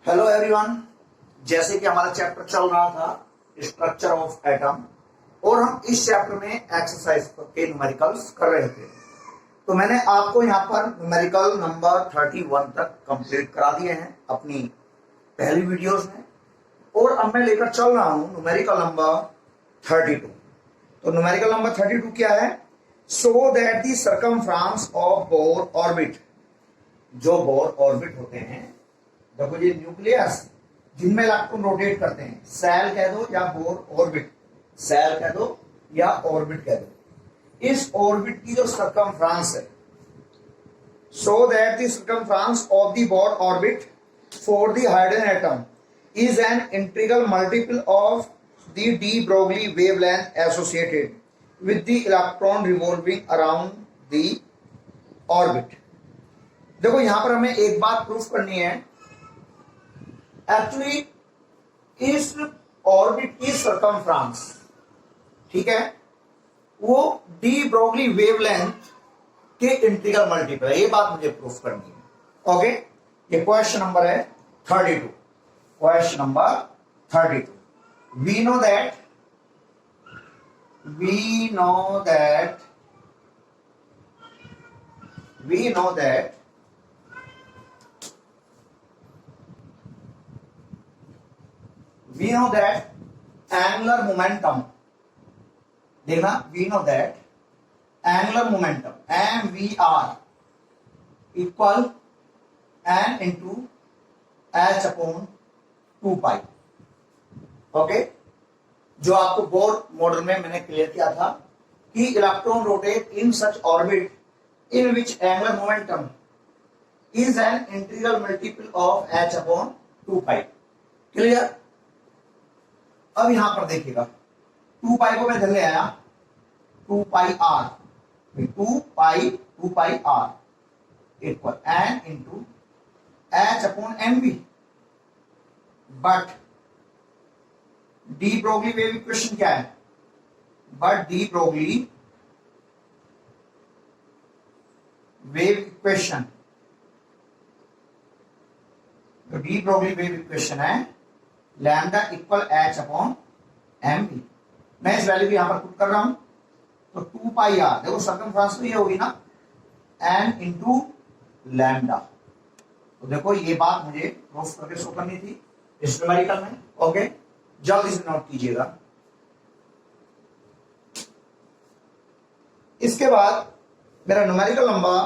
Hello everyone. जैसे कि हमारा चैप्टर चल रहा था स्ट्रक्चर ऑफ एटम और हम इस चैप्टर में एक्सरसाइज के न्यूमेरिकल्स कर रहे थे, तो मैंने आपको यहाँ पर न्यूमेरिकल नंबर 31 तक कंप्लीट करा दिए हैं अपनी पहली वीडियोस में, और अब मैं लेकर चल रहा हूँ न्यूमेरिकल नंबर 32। तो न्यूमेरिकल नंबर 32 क्या है? So that the circumference of Bohr orbit, जो बोर ऑर्बिट होते हैं, देखो ये न्यूक्लियस जिनमें इलेक्ट्रॉन रोटेट करते हैं, सेल कह दो या बोर ऑर्बिट, सेल कह दो या ऑर्बिट कह दो, इस ऑर्बिट की जो सर्कमफ्रेंस है, so that the circumference of the Bohr orbit for the hydrogen atom is an integral multiple of the de Broglie wavelength associated with the electron revolving around the orbit। देखो यहां पर हमें एक बात proof करनी है, actually इस orbit की सर्कमफ्रेंस, ठीक है, वो डी ब्रोगली वेवलेंथ के इंटीग्रल मल्टीपल है, ये बात मुझे प्रूफ करनी है। ओके, ये क्वेश्चन नंबर है 32। Question number 32. We know that angular momentum, देखना, we know that angular momentum mvr equal n into h upon 2 pi. Okay, जो आपको बोर मॉडल में मैंने क्लियर किया था कि electron rotate in such orbit in which angular momentum is an integral multiple of h upon 2 pi. Clear? अब यहां पर देखिएगा, 2 पाई को मैं इधर ले आया, 2 pi r, 2 pi r equal n into h upon mv। But de Broglie wave equation क्या है? But de Broglie wave equation, तो डी ब्रोगली वेव इक्वेशन है lambda equal H upon M B. मैं इस वैल्यू को यहां पर put कर रहा हूं, तो 2 पाई आर, देखो सर्कमफ्रेंस तो ये होगी ना, एन इंटू लैम्डा। तो देखो ये बात मुझे प्रूफ करके शो करनी थी इस न्यूमेरिकल में। ओके, जल्दी से नोट कीजिएगा। इसके बाद मेरा न्यूमेरिकल नंबर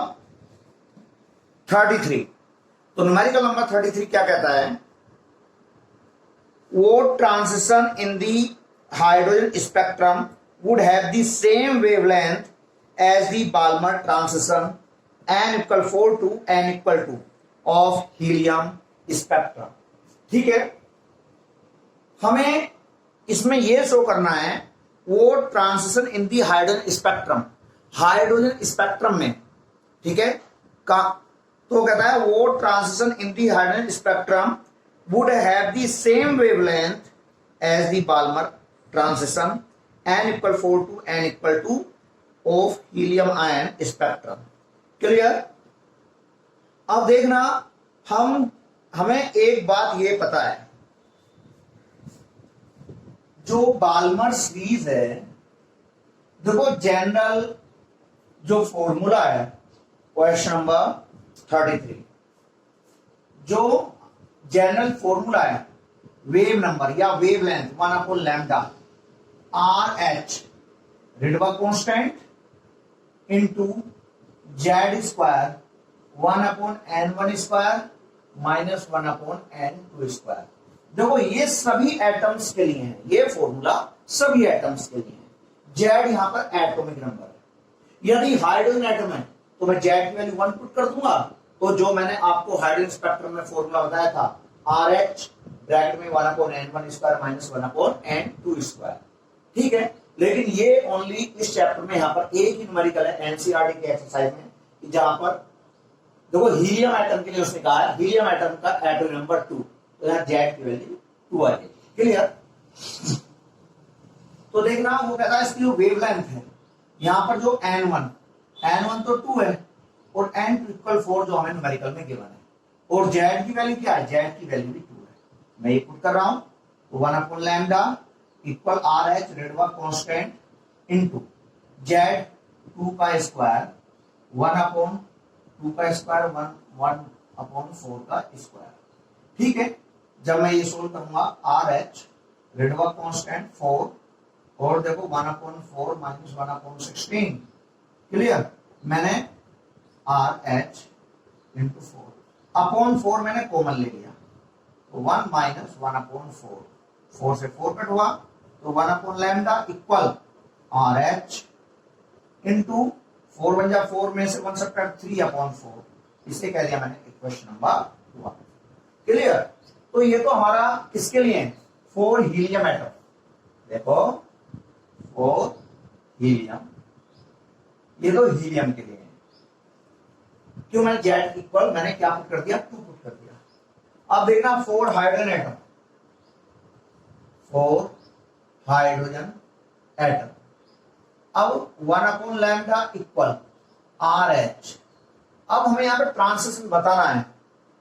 33। तो न्यूमेरिकल नंबर 33 क्या कहता है? वो transition in the hydrogen spectrum would have the same wavelength as the Balmer transition n equal 4 to n equal 2 of helium spectrum. ठीक है, हमें इसमें यह शो करना है वो transition in the hydrogen spectrum, hydrogen spectrum में, ठीक है, का तो कहता है वो transition in the hydrogen spectrum would have the same wavelength as the Balmer transition n equal 4 to n equal 2 of helium ion spectrum. Clear? अब देखना, हमें एक बात ये पता है, जो बाल्मर सीरीज है, देखो जनरल जो फॉर्मूला है क्वेश्चन नंबर 33, जो जनरल फॉर्मूला है वेव नंबर या wavelength 1 upon lambda R H Rydberg constant into Z square 1 upon n1 square minus 1 upon n2 square. देखो ये सभी एटम्स के लिए है, ये फॉर्मूला सभी एटम्स के लिए है। जेड यहां पर एटॉमिक नंबर है, यदि हाइड्रोजन एटम है तो मैं जेड की वैल्यू 1 पुट कर दूंगा, तो जो मैंने आपको हाइड्रोजन स्पेक्ट्रम में फॉर्मूला बताया था आर एच ब्रैकेट में 1 upon n1 square minus 1 upon n2 square. ठीक है, लेकिन ये ओनली इस चैप्टर में यहां पर एक ही न्यूमेरिकल है एनसीईआरटी के एक्सरसाइज में, जहां पर देखो हीलियम एटम के लिए उसने कहा है हीलियम एटम का एटम नंबर 2, तो यहां जेड की वैल्यू 2 आ जाएगी। क्लियर? तो देखना, वो कहता है इसकी जो वेवलेंथ है, यहां पर जो n1 तो 2 है और n2 इक्वल 4 जो हमें न्यूमेरिकल में गिवन है। और जेड की वैल्यू क्या है, जेड की वैल्यू भी 2 है। मैं ये पुट कर रहा हूं, तो 1 upon lambda equal R H Rydberg constant into Z 2 का स्क्वायर 1 अपॉन 2 का स्क्वायर 1 अपॉन 4 का स्क्वायर। ठीक है, जब मैं ये सोल्व करूंगा आर एच रेडबर्ग कांस्टेंट 4 और देखो 1 अपॉन 4 माइनस 1 अपॉन 16, क्लियर। मैंने आर एच इंटू 4 अपॉन 4 मैंने कॉमन ले लिया, तो 1 माइनस 1 अपॉन 4, 4 से 4 कट हुआ, तो 1 upon lambda equal R H into 4 बन जा 4 में से 1 सब्ट्रैक्ट 3 अपॉन 4, इसे कह दिया मैंने इक्वेशन नंबर 1। क्लियर। तो ये तो हमारा किसके लिए है, फॉर हीलियम एटम। देखो फॉर हीलियम, ये तो हीलियम के लिए है। क्यों, मैंने जेड इक्वल मैंने क्या पुट कर दिया, 2 पुट कर दिया। अब देखना for hydrogen atom, for hydrogen atom, अब 1 upon lambda equal R H. अब हमें यहां पे ट्रांजिशन बताना है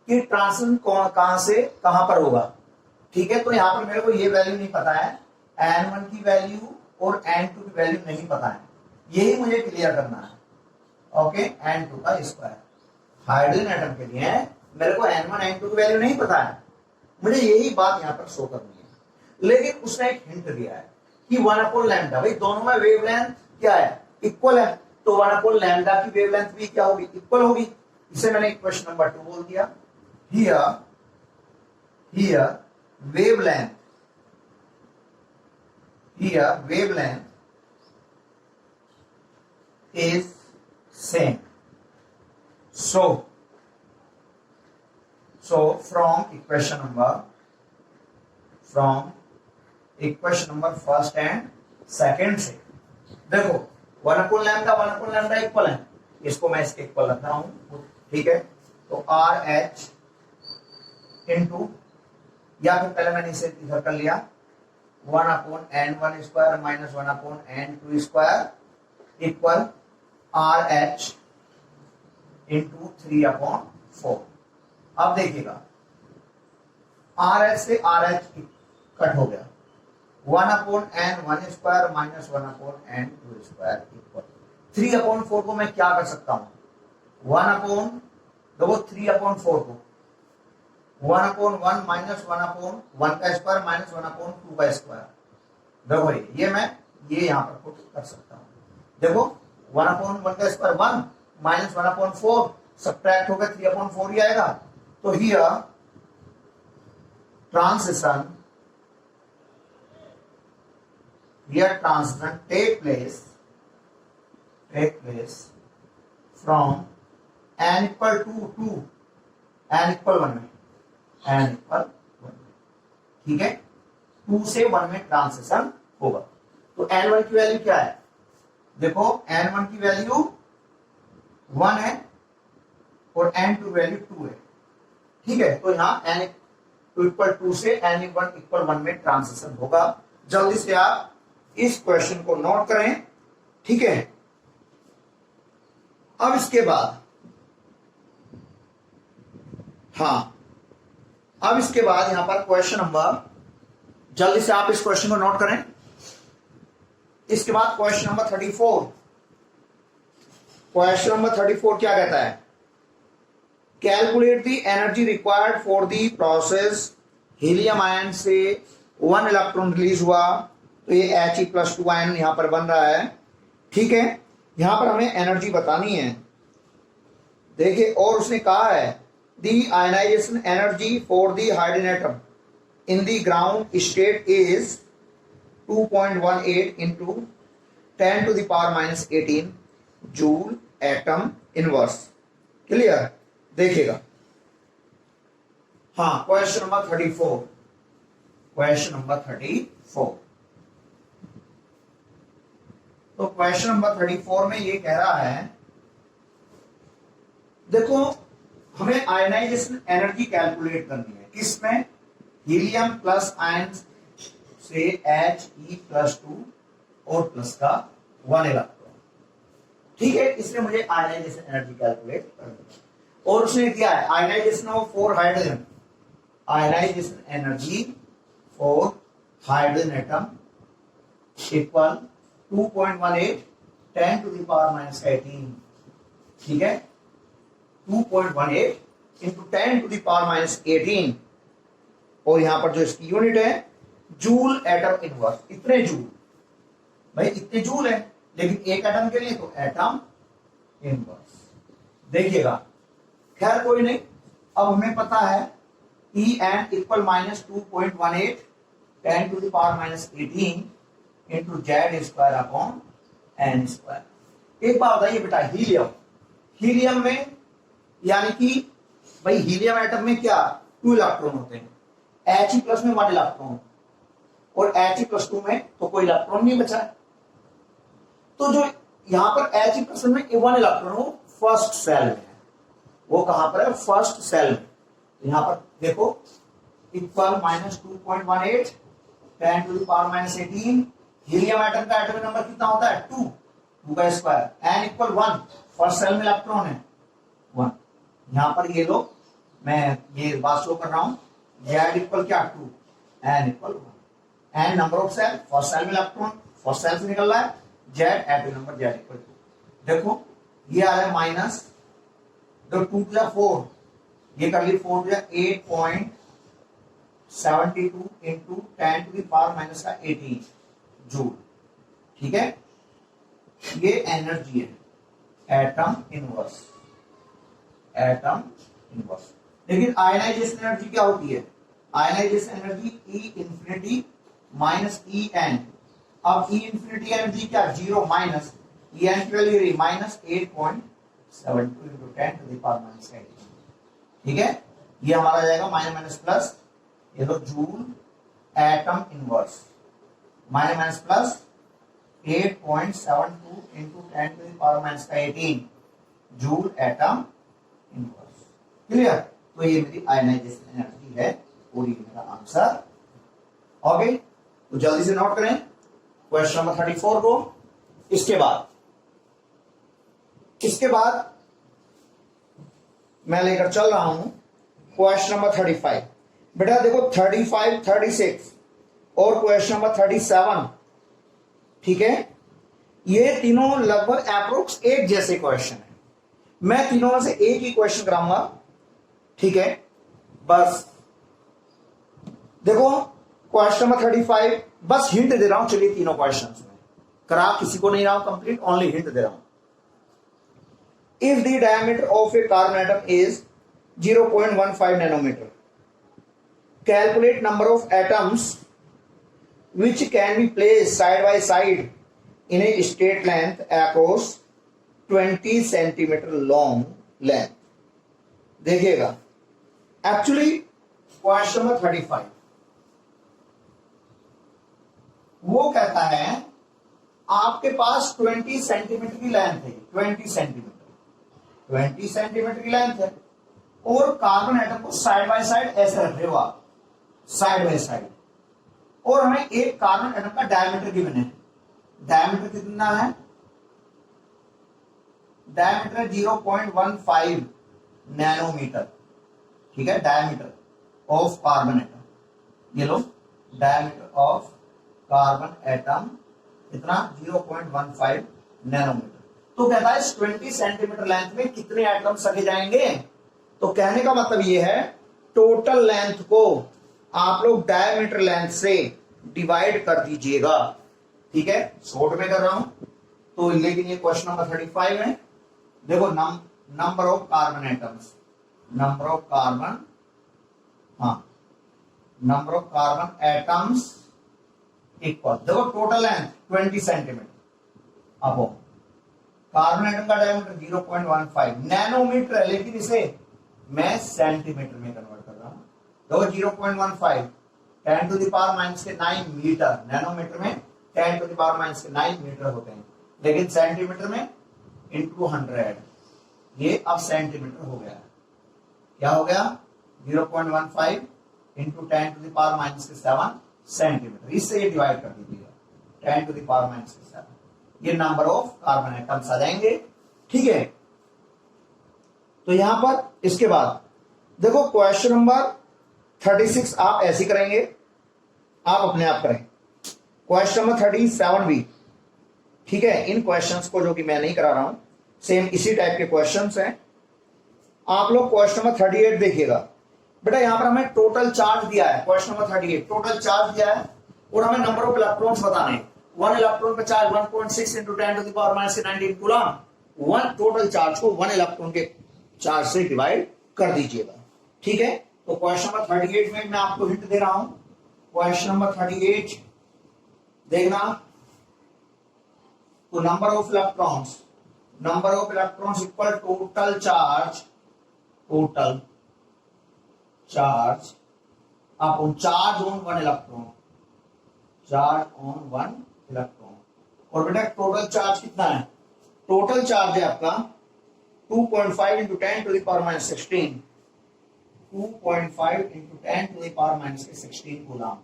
कि ट्रांजिशन कहां से कहां पर होगा। ठीक है, तो यहां पर मेरे को ये वैल्यू नहीं पता है, n1 की वैल्यू और n2 की वैल्यू नहीं पता है, यही मुझे क्लियर करना है। ओके, n2 का स्क्वायर हाइड्रोजन एटम के लिए मेरे को n1 n2 की वैल्यू नहीं पता है, मुझे यही बात यहां पर शो करनी है। लेकिन उसने एक हिंट दिया है कि 1 अपॉन लैम्डा, भाई दोनों में वेवलेंथ क्या है, इक्वल है, तो 1 अपॉन लैम्डा की वेवलेंथ भी क्या होगी, इक्वल होगी। इसे मैंने इक्वेशन नंबर 2 बोल दिया। Here wavelength, here wavelength is same. So from equation number first and second से देखो 1 अपॉन लैम्डा इक्वल है, इसको मैं इसके इक्वल रख रहा हूं। ठीक है, तो आर एच इंटू, या फिर पहले मैंने इसे इधर कर लिया 1 upon n1 square minus 1 upon n2 square equal R H into 3 upon 4। अब देखिएगा आर एच से आर एच कट हो गया, 1 upon n1 square minus 1 upon n2 square equal 3 upon 4 को मैं क्या कर सकता हूं, 1 अपॉन, देखो 3 अपॉन 4 को 1 अपॉन 1 माइनस 1 अपॉन 1 का स्क्वायर माइनस 1 अपॉन 2 का स्क्वायर। देखो ये मैं ये यहां पर पुट कर सकता हूं। देखो 1 अपॉन 1 का स्क्वायर 1 माइनस 1 अपॉन 4 सब्ट्रैक्ट होकर 3 अपॉन 4 ही आएगा। तो here transition take place from n equal to n equal 1 में, n equal 1 में। ठीक है, 2 से 1 में ट्रांजिशन होगा। तो n1 की वैल्यू क्या है, देखो n1 की वैल्यू 1 है और n2 वैल्यू 2 है। ठीक है, तो यहां n इक्वल 2 से n1 इक्वल 1 में ट्रांजिशन होगा। जल्दी से आप इस क्वेश्चन को नोट करें। ठीक है, अब इसके बाद अब इसके बाद यहां पर क्वेश्चन नंबर, जल्दी से आप इस क्वेश्चन को नोट करें। इसके बाद क्वेश्चन नंबर 34, क्वेश्चन नंबर 34 क्या कहता है, calculate the energy required for the process, helium ion से 1 इलेक्ट्रॉन रिलीज हुआ, तो ये He+2 आयन यहां पर बन रहा है। ठीक है, यहां पर हमें एनर्जी बतानी है। देखिए, और उसने कहा है the ionization energy for the hydrogen atom in the ground state is 2.18 into 10⁻⁻18 joule atom inverse. Clear, देखिएगा। Question number 34, question number 34। तो क्वेश्चन नंबर 34 में ये कह रहा है, देखो हमें आयनाइजेशन एनर्जी कैलकुलेट करनी है, किसमें, हीलियम प्लस आयन से He+2 और प्लस का 1 इलेक्ट्रॉन। ठीक है, इसमें मुझे आयनाइजेशन एनर्जी कैलकुलेट करनी है। और उसने दिया है ionisation of 4 hydrogen, ionisation energy for hydrogen atom equal 2.18 10 to the power minus 18, ठीक है, 2.18 into 10 to the power minus 18, और यहां पर जो इसकी यूनिट है जूल एटम इनवर्स, इतने जूल, भाई इतने जूल है, लेकिन एक एटम के लिए तो एटम इनवर्स। देखिएगा, खैर कोई नहीं, अब हमें पता है E N equal minus 2.18 10 to the power minus 18 into Z square upon N square. एक बात बताइए बेटा, हीलियम, हीलियम में यानी कि भाई हीलियम एटम में क्या 2 इलेक्ट्रॉन होते हैं, He प्लस में 1 इलेक्ट्रॉन, और He+2 में तो कोई इलेक्ट्रॉन नहीं बचा है, तो जो यहां पर He प्लस में 1 इलेक्ट्रॉन वो फर्स्ट सेल में है, वो कहां पर है, फर्स्ट सेल में। यहां पर देखो equal minus 2.18 10 to the power minus 18, helium atom का एटॉमिक नंबर कितना होता है 2 का square, N equal 1, first shell में इलेक्ट्रॉन है 1। यहां पर ये लो, मैं ये बात शो कर रहा हूं, जेड इक्वल क्या 2, N equal 1, N number of shell, first shell में इलेक्ट्रॉन, फर्स्ट सेल से निकल रहा है, Z atomic number Z equal 2। देखो ये आ रहा है माइनस, तो 2 to 4, ये कर ली 4 to 8.72 into 10 to the power minus 18 joule, ठीक है, ये एनर्जी है एटम इनवर्स, एटम इनवर्स। लेकिन आयनाइजेशन एनर्जी क्या होती है, ionisation energy E infinity minus E N. अब ई इंफिनिटी एनर्जी क्या 0 माइनस ई एन की वैल्यू रही minus 8.72 into 10 to the power minus 18, ठीक है, ये हमारा आ जाएगा माइनस माइनस प्लस, ये तो joule atom inverse, minus minus plus 8.72 into 10 to the power minus 18 joule atom inverse. Clear, तो ये मेरी आयनाइजेशन एनर्जी है और ये मेरा आंसर। ओके, तो जल्दी से नोट करें क्वेश्चन नंबर 34 को। इसके बाद मैं लेकर चल रहा हूं क्वेश्चन नंबर 35। बेटा देखो 35, 36 और क्वेश्चन नंबर 37, ठीक है, ये तीनों लगभग अप्रोक्स एक जैसे क्वेश्चन है, मैं तीनों में से एक ही क्वेश्चन कराऊंगा, ठीक है। बस देखो क्वेश्चन नंबर 35, बस हिंट दे रहा हूं, चलिए तीनों क्वेश्चंस में करा किसी को नहीं रहा हूं कंप्लीट, ओनली हिंट दे रहा हूं। If the diameter of a carbon atom is 0.15 nanometre, calculate number of atoms which can be placed side by side in a straight length across 20 centimeter long length। देखिएगा, actually question number 35 वो कहता है आपके पास 20 centimetre की length है, 20 centimetre की length है, और कार्बन एटम को साइड बाय साइड ऐसे रख रहे हो आप, साइड बाय साइड, और हमें एक कार्बन एटम का डायमीटर गिवन है, डायमीटर कितना है, डायमीटर 0.15 नैनोमीटर, ठीक है, डायमीटर ऑफ कार्बन एटम, ये लो डायमीटर ऑफ कार्बन एटम कितना 0.15 नैनोमीटर। तो कहता है 20 सेंटीमीटर लेंथ में कितने एटम सके जाएंगे, तो कहने का मतलब ये है टोटल लेंथ को आप लोग डायमीटर लेंथ से डिवाइड कर दीजिएगा, ठीक है, शॉर्ट में कर रहा हूं तो, लेकिन ये क्वेश्चन नंबर 35 है। देखो number of carbon atoms, number of carbon, हाँ, number of carbon atoms equal, देखो टोटल लेंथ 20 सेंटीमीटर, अब कार्बन एटम का डायमीटर 0.15 नैनोमीटर है, लेकिन इसे मैं सेंटीमीटर में कन्वर्ट कर रहा हूं। देखो 0.15 10 टू द पावर माइनस के 9 मीटर, नैनोमीटर में 10 टू द पावर माइनस के 9 मीटर होते हैं, लेकिन सेंटीमीटर में इंटू 100, ये अब सेंटीमीटर हो गया, क्या हो गया 0.15 into 10 to the power minus के 7 सेंटीमीटर, इससे ये डिवाइड कर दीजिएगा 10 टू द पावर माइनस के 7, ये नंबर ऑफ कार्बन एटम्स आ जाएंगे, ठीक है। तो यहां पर इसके बाद देखो क्वेश्चन नंबर 36 आप ऐसे करेंगे, आप अपने आप करें। क्वेश्चन नंबर 37 भी, ठीक है, इन क्वेश्चंस को जो कि मैं नहीं करा रहा हूं, सेम इसी टाइप के क्वेश्चंस हैं। आप लोग क्वेश्चन नंबर 38 देखिएगा। बेटा यहां पर हमें टोटल चार्ज दिया है, क्वेश्चन नंबर 38 टोटल चार्ज दिया है और हमें नंबर ऑफ इलेक्ट्रॉन्स बताने हैं। 1 इलेक्ट्रॉन का charge 1.6 into 10 to the power minus 19 coulomb. One total charge को 1 इलेक्ट्रॉन के चार्ज से डिवाइड कर दीजिएगा, ठीक है। तो क्वेश्चन नंबर 38 में मैं आपको हिंट दे रहा हूं। क्वेश्चन नंबर 38 देखना, तो number of electrons equal total charge upon charge on 1 electron, और बेटा टोटल चार्ज कितना है? टोटल चार्ज है आपका 2.5 into 10 to the power minus 16, 2.5 into 10 to the power minus 16 coulomb.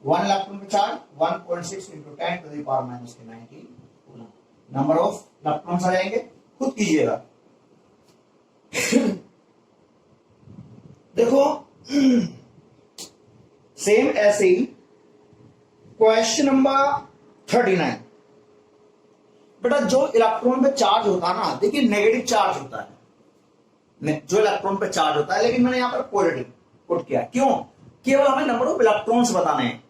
1 electron का charge 1.6 into 10 to the power minus 19 coulomb. Number of electrons आ जाएंगे, खुद कीजिएगा। देखो सेम ऐसे ही क्वेश्चन नंबर 39, बेटा जो इलेक्ट्रॉन पे चार्ज होता है ना, देखिए नेगेटिव चार्ज होता है जो इलेक्ट्रॉन पे चार्ज होता है, लेकिन मैंने यहां पर पॉजिटिव पुट किया। क्यों? केवल हमें नंबर ऑफ इलेक्ट्रॉन्स बताने हैं।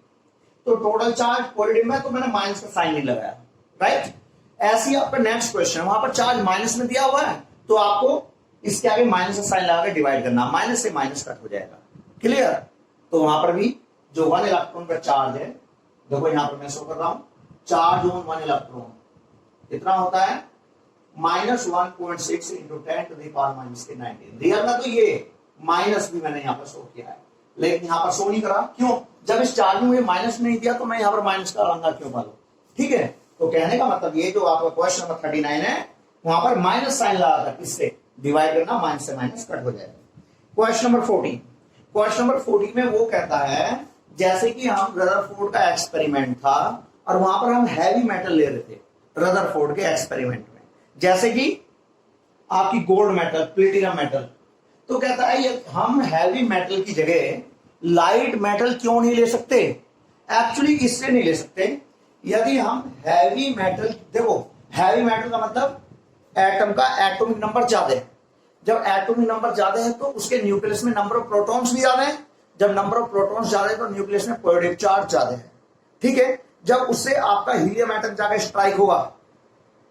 तो टोटल चार्ज पॉजिटिव में, तो मैंने माइनस का साइन नहीं लगाया, राइट। ऐसे ही आपका नेक्स्ट क्वेश्चन, वहां पर चार्ज माइनस में दिया हुआ है, तो आपको इसके आगे माइनस का साइन लगा के डिवाइड करना, माइनस से माइनस कट हो जाएगा, क्लियर। तो वहां पर भी जो 1 इलेक्ट्रॉन का चार्ज है, देखो यहां पर मैं शो कर रहा हूं, चार्ज ऑन 1 इलेक्ट्रॉन कितना होता है? Minus 1.6 into 10 to the power minus 19। Real में तो ये माइनस भी मैंने यहाँ पर शो किया है, लेकिन यहाँ पर शो नहीं करा। क्यों? जब इस चार्ज में माइनस नहीं दिया तो मैं यहाँ पर माइनस का रंगा क्यों डालू, ठीक है। तो कहने का मतलब ये जो आपका क्वेश्चन नंबर 39 है, वहां पर माइनस साइन लगाकर इससे डिवाइड करना, माइनस से माइनस कट हो जाएगा। क्वेश्चन नंबर 40, क्वेश्चन नंबर 40 में वो कहता है, जैसे कि हम रदरफोर्ड का एक्सपेरिमेंट था और वहां पर हम हैवी मेटल ले रहे थे रदरफोर्ड के एक्सपेरिमेंट में, जैसे कि आपकी गोल्ड मेटल, प्लेटिनम मेटल। तो कहता है ये हम हैवी मेटल की जगह लाइट मेटल क्यों नहीं ले सकते? एक्चुअली इससे नहीं ले सकते, यदि हम हैवी मेटल, देखो हैवी मेटल का मतलब एटम का एटॉमिक नंबर ज्यादा है। जब एटॉमिक नंबर ज्यादा है तो उसके न्यूक्लियस में नंबर ऑफ प्रोटॉन्स भी ज्यादा है। जब नंबर ऑफ प्रोटॉन्स ज्यादा है तो न्यूक्लियस में पॉजिटिव चार्ज ज्यादा है, ठीक है। जब उससे आपका हीलियम एटम जाकर स्ट्राइक होगा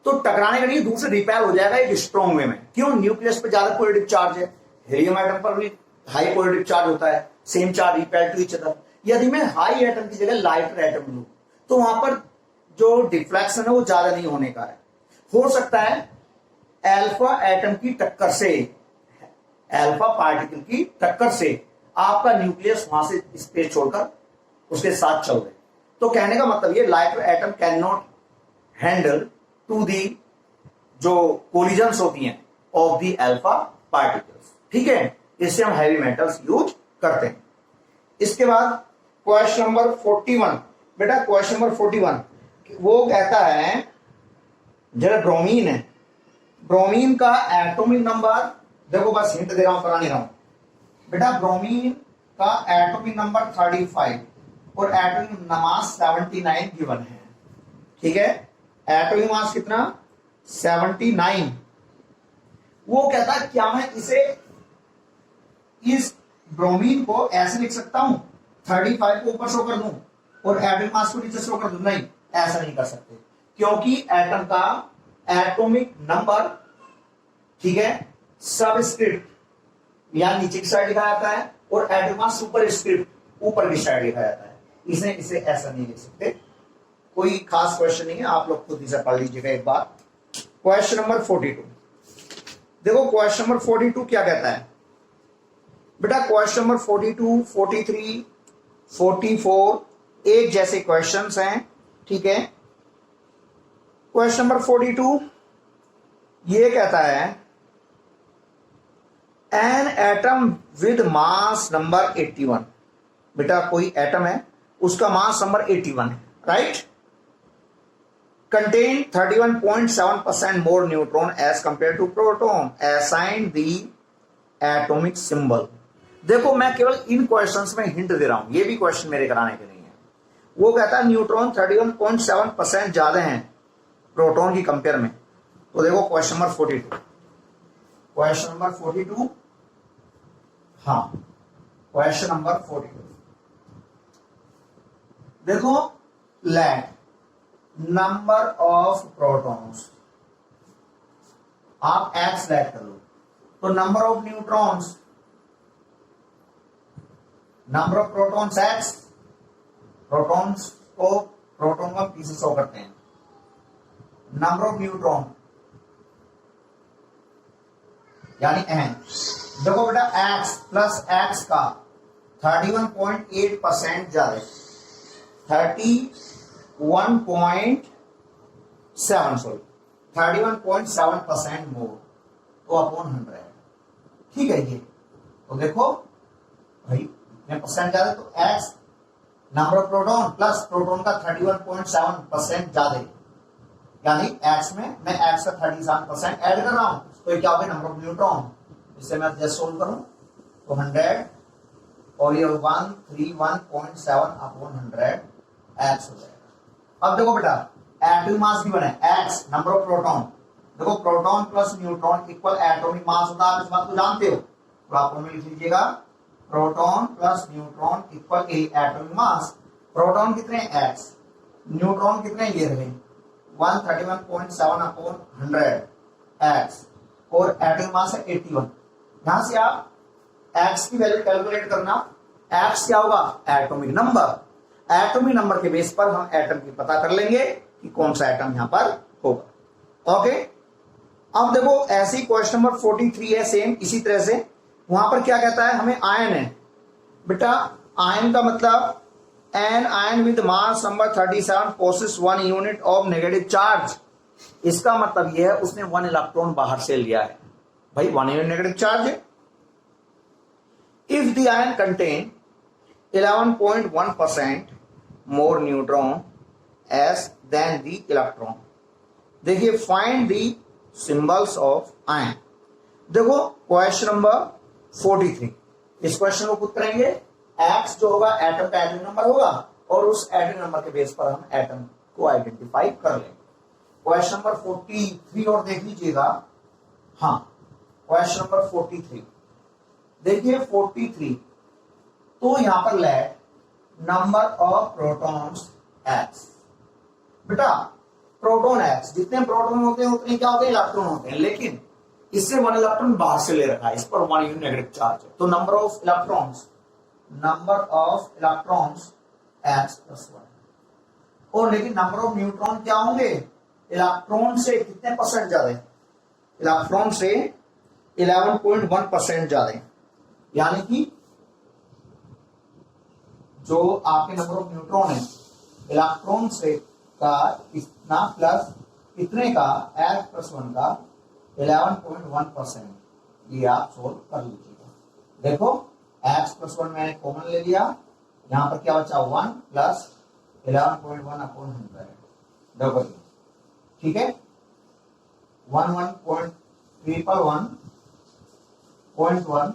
तो टकराने के लिए दूर से रिपेल हो जाएगा एक स्ट्रॉन्ग वे में। क्यों? न्यूक्लियस पे ज्यादा पॉजिटिव चार्ज है, हीलियम एटम पर भी हाई पॉजिटिव चार्ज होता है, same charge repel to each other. यदि मैं हाई एटम की जगह लाइटर एटम लूं तो वहां पर जो डिफ्लेक्शन है वो ज्यादा नहीं होने का है। हो सकता है अल्फा एटम की टक्कर से, अल्फा पार्टिकल की टक्कर से आपका न्यूक्लियस वहां से स्पेस छोड़कर उसके साथ चल रहे। तो कहने का मतलब ये lighter atom can not handle to the जो कोलिजन्स होती हैं ऑफ दी अल्फा पार्टिकल्स, ठीक है। इससे हम हैवी मेटल्स यूज करते हैं। इसके बाद क्वेश्चन नंबर 41, बेटा क्वेश्चन नंबर 41 वो कहता है, जरा ब्रोमीन है, ब्रोमीन का एटॉमिक नंबर, देखो बस हिंट दे रहा हूं, करा नहीं रहा हूं बेटा। ब्रोमीन का एटॉमिक नंबर 35 और एटॉमिक मास 79 गिवन है, ठीक है। एटॉमिक मास कितना? 79। वो कहता है क्या मैं इस ब्रोमीन को ऐसे लिख सकता हूं, 35 को ऊपर शो कर दूं और एटॉमिक मास को नीचे शो कर दूं? नहीं, ऐसा नहीं कर सकते, क्योंकि एटम का एटॉमिक नंबर, ठीक है, सबस्क्रिप्ट या नीचे की साइड लिखा जाता है और एटम मास सुपरस्क्रिप्ट ऊपर की साइड लिखा जाता है। इसे ऐसा नहीं लिख सकते। कोई खास क्वेश्चन नहीं है, आप लोग खुद इसे पढ़ लीजिएगा एक बार। क्वेश्चन नंबर 42, देखो क्वेश्चन नंबर 42 क्या कहता है बेटा। क्वेश्चन नंबर 42, 43, 44 एक जैसे क्वेश्चंस हैं, ठीक है। क्वेश्चन नंबर 42 ये कहता है, an atom with mass number 81, बेटा कोई एटम है उसका मास नंबर 81 है, right. Contain 31.7% more neutron as compare to proton, assign the atomic symbol. देखो मैं केवल इन क्वेश्चंस में हिंट दे रहा हूं, ये भी क्वेश्चन मेरे कराने के नहीं है। वो कहता है न्यूट्रॉन 31.7% ज्यादा हैं प्रोटॉन की कंपेयर में। तो देखो क्वेश्चन नंबर 42, क्वेश्चन नंबर 42, हाँ क्वेश्चन नंबर 42 देखो, लेट नंबर ऑफ प्रोटॉन्स, आप एक्स लेट कर लो, तो number of neutrons, number of protons x, protons को प्रोटॉन का पीसेस शो करते हैं, नंबर ऑफ न्यूट्रॉन यानी एन। देखो बेटा एक्स प्लस एक्स का 31.8% ज्यादा, 31.7% मोर, तो अपॉन 100, ठीक है ये। तो देखो भाई इतने परसेंट ज्यादा, तो x number of proton plus proton का 31.7% ज्यादा, यानी एक्स में मैं एक्स का 37% ऐड कर रहा हूं, तो ये क्या हो गया नंबर ऑफ न्यूट्रॉन। इसे मैं जस्ट सोल्व करूं तो 100 और ये 131.7 अपॉन 100 एक्स हो जाएगा। अब देखो बेटा एटॉमिक मास गिवन है एक्स, नंबर ऑफ प्रोटॉन। देखो proton plus neutron equal atomic mass होता है, आप इस बात को जानते हो, तो आप में लिख लीजिएगा proton plus neutron equal atomic mass. Proton कितने एक्स, न्यूट्रॉन कितने ये रहे 131.7 अपॉन 100 एक्स, और एटॉमिक मास है 81। यहां से आप एक्स की वैल्यू कैलकुलेट करना, एक्स क्या होगा एटॉमिक नंबर, एटॉमिक नंबर के बेस पर हम एटम की पता कर लेंगे कि कौन सा एटम यहां पर होगा। ओके, अब देखो ऐसी क्वेश्चन नंबर 43 है सेम इसी तरह से। वहां पर क्या कहता है, हमें आयन है बेटा, आयन का मतलब an ion with mass number 37 possess 1 unit of negative charge. इसका मतलब यह है उसने 1 इलेक्ट्रॉन बाहर से लिया है, भाई 1 यूनिट नेगेटिव चार्ज है। If the ion contain 11.1% more neutrons than the electron. देखिए find the symbols of ion. देखो क्वेश्चन नंबर 43, इस क्वेश्चन को पुट करेंगे, एक्स जो होगा एटम का एटॉमिक नंबर होगा, और उस एटॉमिक नंबर के बेस पर हम एटम को आइडेंटिफाई कर लेंगे। क्वेश्चन नंबर 43 और देख लीजिएगा, हाँ क्वेश्चन नंबर 43 देखिए 43, तो यहां पर let number of protons x. बेटा प्रोटॉन एक्स, जितने प्रोटॉन होते हैं उतने क्या होते हैं इलेक्ट्रॉन होते हैं, लेकिन इससे 1 इलेक्ट्रॉन बाहर से ले रखा है, इस पर 1 यूनिट नेगेटिव चार्ज है, तो number of electrons x plus 1, और लेकिन नंबर ऑफ न्यूट्रॉन क्या होंगे इलेक्ट्रॉन से कितने परसेंट ज्यादा, इलेक्ट्रॉन से 11.1% ज्यादा, यानी कि जो आपके नंबर ऑफ न्यूट्रॉन है इलेक्ट्रॉन से का इतना प्लस इतने का एक्स प्लस 1 का 11.1%, ये आप सोल्व कर लीजिएगा। देखो एक्स प्लस 1 मैंने कॉमन ले लिया, यहां पर क्या बचा 1 प्लस 11.1 अपॉन 100 डबल, ठीक है 11.1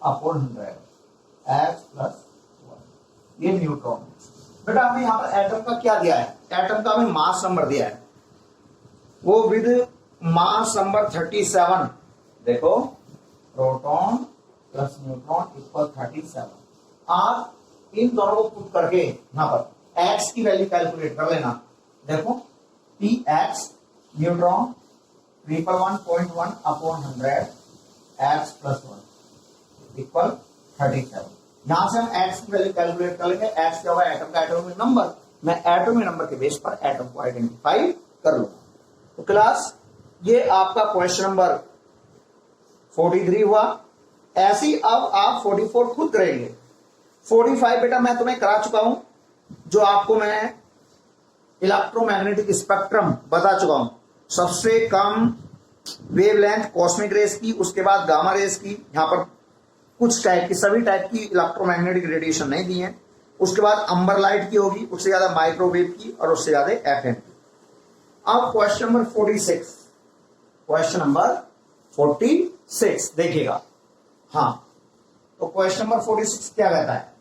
अपॉन 100 एक्स प्लस 1, ये न्यूट्रॉन। बेटा हमें यहां पर एटम का क्या दिया है, एटम का हमें मास नंबर दिया है, वो विद मास नंबर 37। देखो प्रोटॉन प्लस न्यूट्रॉन इक्वल 37। आप इन दोनों को पुट करके यहां पर एक्स की वैल्यू कैलकुलेट कर लेना। देखो P x neutron 111.1 upon 100 x plus 1 equal 37। यहां से हम एक्स की वैल्यू कैलकुलेट कर लेंगे, एक्स क्या होगा एटम का एटॉमिक नंबर, मैं एटॉमिक नंबर के बेस पर एटम को आइडेंटिफाई कर लूंगा। तो क्लास ये आपका क्वेश्चन नंबर 43 हुआ। ऐसी अब आप 44 खुद करेंगे। 45 बेटा मैं तुम्हें करा चुका हूं, जो आपको मैं इलेक्ट्रोमैग्नेटिक स्पेक्ट्रम बता चुका हूं, सबसे कम वेवलेंथ कॉस्मिक रेस की, उसके बाद गामा रेस की, यहां पर कुछ टाइप की सभी टाइप की इलेक्ट्रोमैग्नेटिक रेडिएशन नहीं दी है, उसके बाद अंबर लाइट की होगी, उससे ज्यादा माइक्रोवेव की, और उससे ज्यादा एफएम की। अब क्वेश्चन नंबर 46, क्वेश्चन नंबर 46 देखिएगा, हाँ, तो क्वेश्चन नंबर 46 क्या कहता है?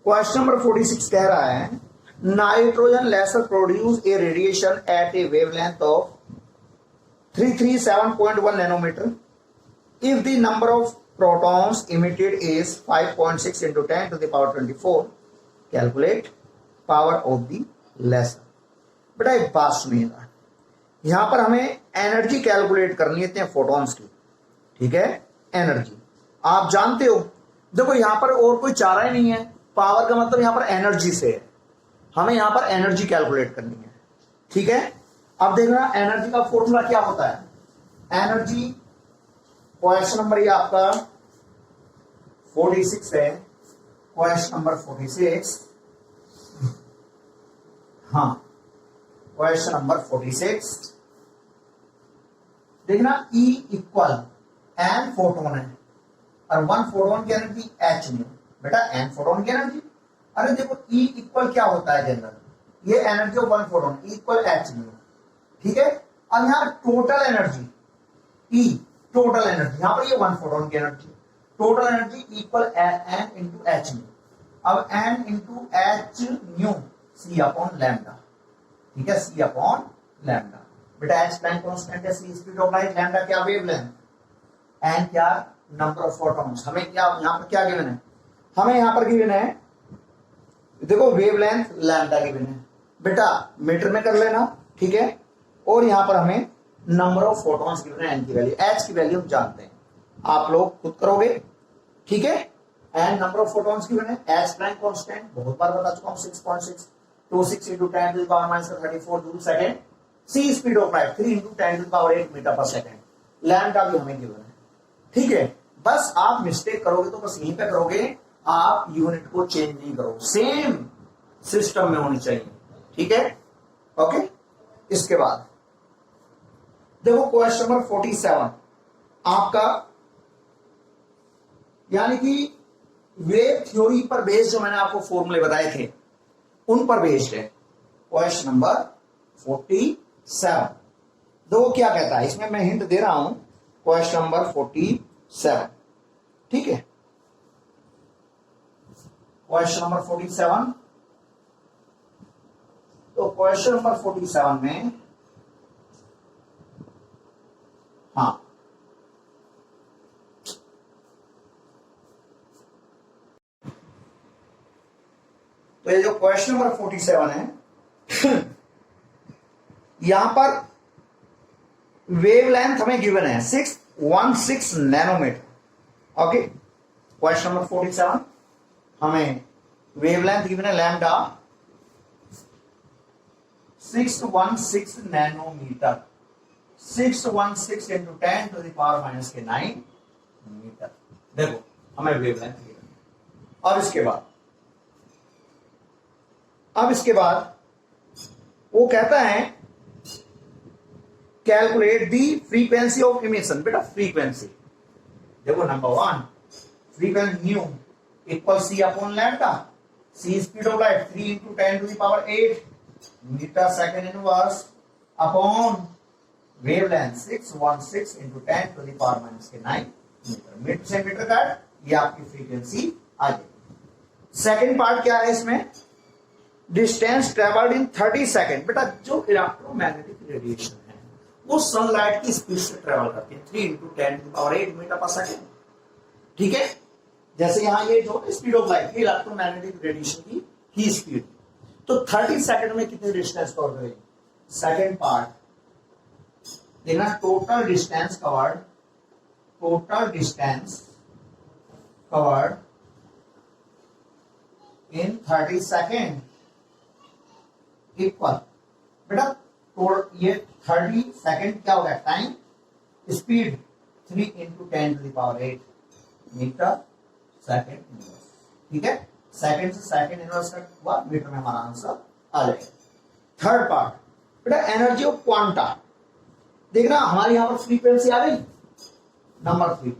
क्वेश्चन नंबर 46 कह रहा है nitrogen laser produce a radiation at a wavelength of 337.1 nanometer if the number of protons emitted is 5.6 into 10 to the power 24. Calculate power of the lesser. बेटा एक बात सुनिएगा, यहां पर हमें एनर्जी कैलकुलेट करनी है फोटॉन्स की, ठीक है? एनर्जी आप जानते हो, देखो यहां पर और कोई चारा ही नहीं है, पावर का मतलब यहां पर एनर्जी से है, हमें यहां पर एनर्जी कैलकुलेट करनी है, ठीक है? अब देखना एनर्जी का फॉर्मूला क्या होता है। एनर्जी क्वेश्चन नंबर ये आपका 46 है, क्वेश्चन नंबर 46, हाँ क्वेश्चन नंबर 46 देखना, E इक्वल n फोटोन है और 1 फोटोन की एनर्जी h न्यू। बेटा n फोटोन की एनर्जी, अरे देखो E इक्वल क्या होता है जनरल, ये energy of 1 photon equal h new, ठीक है? अब यहां total energy E, total energy यहां पर ये 1 फोटोन की energy, total energy equal n into h new. अब n into h new c upon lambda, ठीक है? c upon lambda. बेटा h टाइम कांस्टेंट है, c speed of light, lambda क्या वेवलेंथ, n क्या नंबर ऑफ फोटॉन्स। हमें क्या यहां पर क्या गिवन है, हमें यहां पर गिवन है देखो वेवलेंथ लैम्डा गिवन है, बेटा मीटर में कर लेना, ठीक है? और यहां पर हमें नंबर ऑफ फोटॉन्स गिवन है n की वैल्यू, h की वैल्यू हम जानते हैं, आप लोग खुद करोगे, ठीक है? And number of photons given है, h टाइम कांस्टेंट बहुत बार बता चुका हूं 6.626 into 10 to the power minus 34 joule second, c speed of light 3 into 10 to the power 8 metre per second, lambda भी हमें गिवन है, ठीक है? बस आप मिस्टेक करोगे तो बस यहीं पे करोगे, आप यूनिट को चेंज नहीं करोगे, सेम सिस्टम में होनी चाहिए, ठीक है? ओके, इसके बाद देखो क्वेश्चन नंबर 47 आपका, यानी कि वेव थ्योरी पर बेस्ड जो मैंने आपको फॉर्मूले बताए थे उन पर बेस्ड है। क्वेश्चन नंबर 47 दो क्या कहता है, इसमें मैं हिंट दे रहा हूं, क्वेश्चन नंबर 47, ठीक है? क्वेश्चन नंबर 47, तो क्वेश्चन नंबर 47 में हाँ तो ये जो क्वेश्चन नंबर 47 है यहां पर वेवलेंथ हमें गिवन है 616 नैनोमीटर, ओके? क्वेश्चन नंबर 47 हमें वेवलेंथ गिवन है lambda 616 nanometre, 616 into 10 to the power minus के 9 मीटर। देखो हमें वेवलेंथ गिवन है। अब इसके बाद वो कहता है calculate the frequency of emission. बेटा फ्रीक्वेंसी देखो, number 1 frequency nu equal C upon lambda, C speed of light 3 into 10 to the power 8 metre second inverse upon wavelength 616 into 10 to the power minus के 9 metre, metre से metre काट, ये आपकी frequency आ जाएगी। Second part क्या है इसमें, distance travelled in 30 second. बेटा जो इलेक्ट्रोमैग्नेटिक रेडिएशन है वो सनलाइट की स्पीड से ट्रेवल करती है 3 into 10 to the power 8 metre per second, ठीक है? जैसे यहां ये जो speed of light electromagnetic radiation की स्पीड, तो 30 सेकेंड में कितने डिस्टेंस कवर करेगी? सेकेंड पार्ट देखना, total distance covered in 30 second equal, बेटा ये 30 सेकेंड क्या होगा, time speed 3 into 10 to the power 8 metre second inverse, ठीक है? सेकेंड से सेकेंड इनवर्स का हुआ, मीटर में हमारा आंसर आ जाएगा। थर्ड पार्ट बेटा एनर्जी ऑफ क्वांटा, देखना हमारी यहां पर फ्रीक्वेंसी आ गई, number 3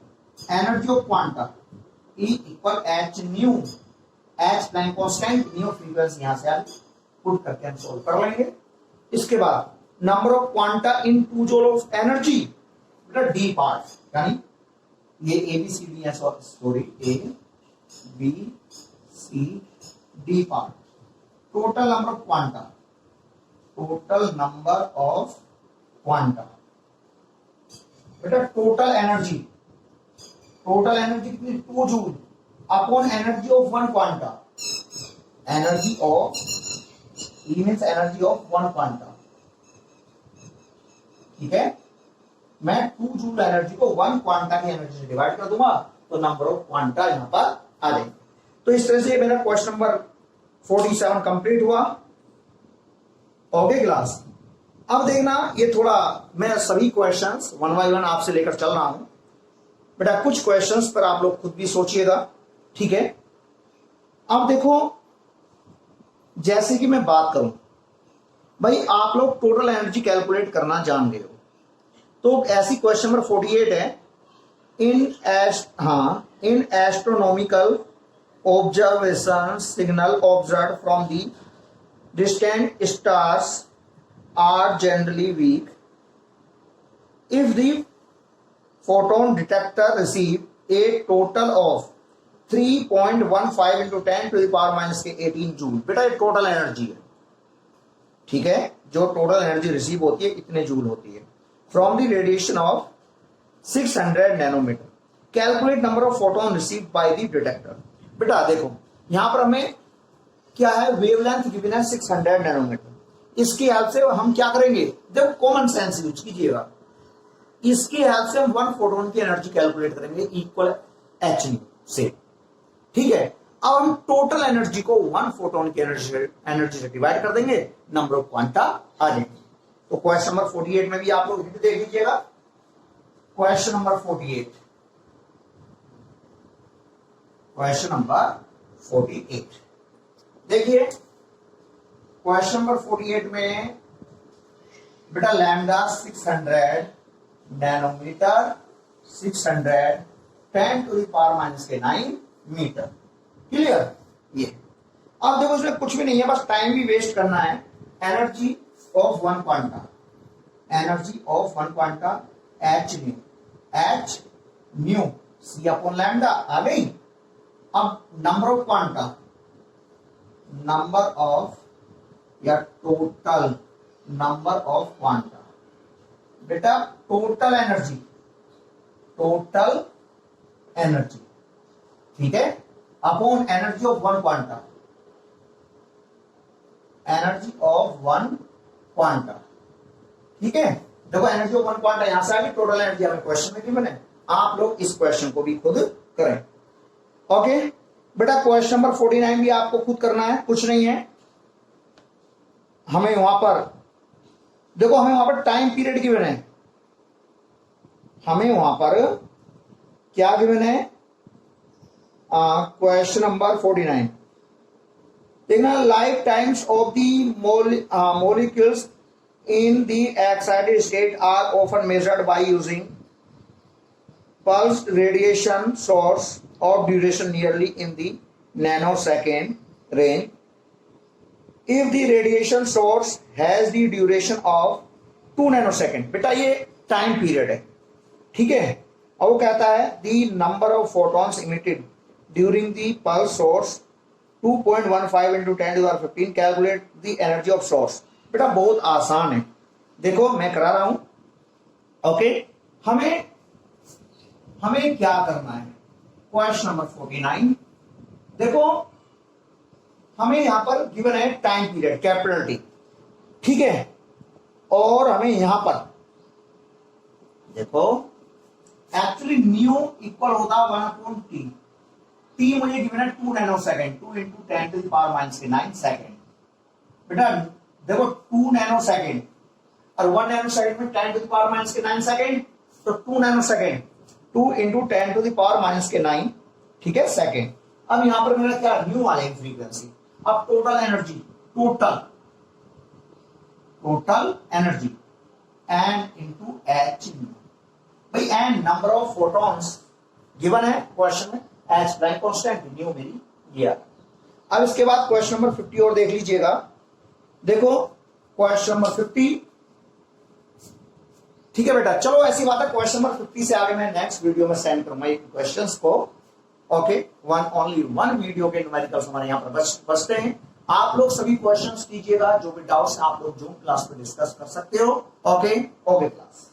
energy of quanta E equal H new, H time constant, new frequency यहां से आ गई, पुट करके हम सोल्व कर लेंगे। इसके बाद number of quanta in 2 joule of energy, बेटा डी पार्ट, यानी ये ए बी सी डी है, sorry A B C D part, total number of quanta, total number of quanta. बेटा टोटल एनर्जी कितनी, 2 joule upon energy of one quanta, energy of E means energy of one quanta. ठीक है, मैं 2 joule energy को 1 quanta की energy से divide कर दूंगा तो नंबर ऑफ क्वांटा यहां पर आ जाएंगे। तो इस तरह से मेरा क्वेश्चन नंबर 47 कंप्लीट हुआ। ओके क्लास, अब देखना ये थोड़ा मैं सभी क्वेश्चंस 1 बाय 1 आपसे लेकर चल रहा हूं बेटा, कुछ क्वेश्चंस पर आप लोग खुद भी सोचिएगा। ठीक है, अब देखो जैसे कि मैं बात करूं भाई, आप लोग टोटल एनर्जी कैलकुलेट करना जान गए हो, तो ऐसी क्वेश्चन नंबर 48 है, in astronomical observation signal observe from the distant stars are generally weak if the photon detector receive a total of 3.15 into 10 to the power minus के 18 जूल। बेटा ये टोटल एनर्जी है, ठीक है, जो टोटल एनर्जी रिसीव होती है इतने जूल होती है from the radiation of 600 nanometre. Calculate number of photon receive by the detector. बेटा देखो यहां पर हमें क्या है, वेवलेंथ गिवन है 600 नैनोमीटर। इसकी हेल्प से हम क्या करेंगे, देखो कॉमन सेंस यूज कीजिएगा, इसकी हेल्प से हम 1 फोटोन की एनर्जी कैलकुलेट करेंगे इक्वल एच से। ठीक है, अब हम टोटल एनर्जी को 1 फोटोन की एनर्जी से डिवाइड कर देंगे, नंबर ऑफ क्वांटा आ जाएंगे। तो क्वेश्चन नंबर 48 में भी आप लोग हिंट देख लीजिएगा। क्वेश्चन नंबर 48, क्वेश्चन नंबर 48 देखिए, क्वेश्चन नंबर 48 में बेटा lambda 600 nanometre, 600 10 to the power minus के 9 मीटर। क्लियर? ये अब देखो इसमें कुछ भी नहीं है, बस टाइम भी वेस्ट करना है। Energy of one quanta, energy of one quanta h nu c upon lambda आ गई। अब number of quanta, number of या टोटल नंबर ऑफ क्वांटा, बेटा टोटल एनर्जी, टोटल एनर्जी, ठीक है, upon energy of one quanta, energy of one quanta. ठीक है, देखो एनर्जी ऑफ वन क्वांटा यहां से आ गई, टोटल एनर्जी हमें क्वेश्चन में गिवन है। आप लोग इस क्वेश्चन को भी खुद करें। ओके बेटा, क्वेश्चन नंबर 49 भी आपको खुद करना है, कुछ नहीं है। हमें वहां पर देखो, हमें वहां पर टाइम पीरियड गिवन है, हमें वहां पर क्या गिवन है, क्वेश्चन नंबर 49 देखना, life times of the molecules in the excited state are often measured by using pulsed radiation source of duration nearly in the nanosecond range. If the radiation source has the duration of 2 nanosecond, बेटा ये time period है, ठीक है, और वो कहता है the number of photons emitted during the pulse source 2.15 into 10 to the power 15, calculate the energy of source। बेटा बहुत आसान है, देखो मैं करा रहा हूं। ओके, हमें क्या करना है, क्वेश्चन नंबर 49 देखो, हमें यहां पर गिवन है टाइम पीरियड कैपिटल टी, ठीक है, और हमें यहां पर देखो एक्चुअली न्यू इक्वल होता 1/t, टी मुझे गिवन है 2 nanosecond, 2 into 10 to the power minus के 9 सेकेंड। बेटा देखो 2 नैनोसेकंड और 1 नैनोसेकंड में 10 to the power minus के 9 सेकेंड, तो 2 nanosecond 2 into 10 to the power minus के 9, ठीक है, सेकेंड। अब यहां पर मेरा क्या न्यू आ जाएगी फ्रीक्वेंसी। अब total energy, total energy n into h nu. भाई n number of photons given है क्वेश्चन में, एच प्राइम कांस्टेंट, न्यू मेरी ये। अब इसके बाद क्वेश्चन नंबर 50 और देख लीजिएगा। देखो क्वेश्चन नंबर 50, ठीक है बेटा, चलो ऐसी बात है, क्वेश्चन नंबर 50 से आगे मैं नेक्स्ट वीडियो में सेंड करूंगा ये क्वेश्चंस को। ओके, ओनली वन वीडियो के न्यूमेरिकल्स हमारे यहाँ पर बचते हैं। आप लोग सभी क्वेश्चंस कीजिएगा, जो भी डाउट्स आप लोग जूम क्लास में डिस्कस कर सकते हो। Okay class.